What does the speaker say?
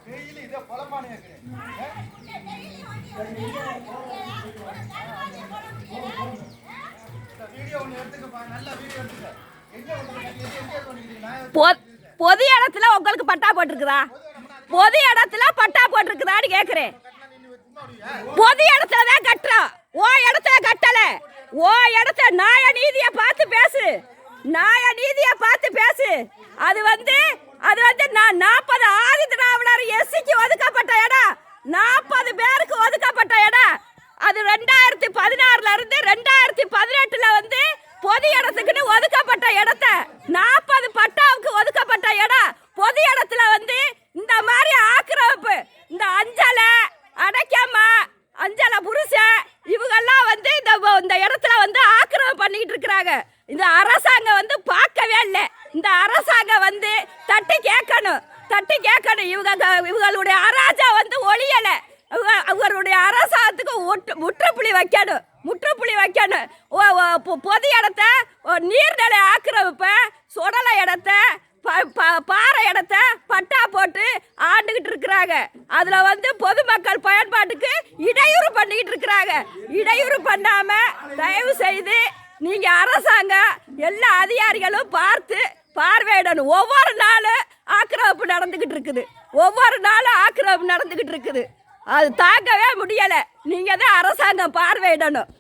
Daily இதே பொலமான பொது இடத்துல உங்களுக்கு பட்டா போட்டிருக்குதா? பொது இடத்துல பட்டா போட்டிருக்குதான்னு கேக்குறேன். பொது இடத்துல தான் கட்டுறோம். ஓ இடத்துல கட்டல. ஓ இடத்துல நியாய நீதிய பார்த்து பேசு. நியாய நீதிய பார்த்து பேசு. அது வந்து நான் 40 ஆதி திராவிடர் எஸ்சிக்கு ஒதுக்கப்பட்ட இடம், 40 பேருக்கு ஒதுக்கப்பட்ட இடம். அது 2016 இருந்து 2018 வந்து பொது இடத்துக்குன்னு ஒதுக்கப்பட்ட இடத்த 40 பட்டாவுக்கு ஒதுக்கப்பட்ட இடம். பொது இடத்துல வந்து இந்த மாதிரி ஆக்கிரமிப்பு, இந்த அஞ்சலை அடைக்காம அஞ்சலை புருஷன் இவங்கெல்லாம் வந்து இந்த இடத்துல வந்து ஆக்கிரமிப்பு பண்ணிக்கிட்டு இருக்கிறாங்க. இந்த அரசாங்கம் வந்து பார்க்கவே இல்லை. இந்த அரசாங்கம் வந்து தட்டி கேட்கணும். இவங்களுடைய அராஜகம் வந்து ஒழியலை. அவங்களுடைய அரசாங்கத்துக்கு முற்றுப்புள்ளி வைக்கணும். பொது இடத்த நீர்நிலை ஆக்கிரமிப்பை, சுடலை இடத்த, பாறை இடத்த பட்டா போட்டு ஆண்டுகிட்டு இருக்கிறாங்க. அதில் வந்து பொதுமக்கள் பயன்பாட்டுக்கு இடையூறு பண்ணிக்கிட்டு இருக்கிறாங்க. இடையூறு பண்ணாம தயவு செய்து நீங்க அரசாங்கம் எல்லா அதிகாரிகளும் பார்வையிடணும். ஒவ்வொரு நாளும் ஆக்கிரமிப்பு நடந்துகிட்டு இருக்குது. அது தாங்கவே முடியலை. நீங்க தான் அரசாங்கம் பார்வையிடணும்.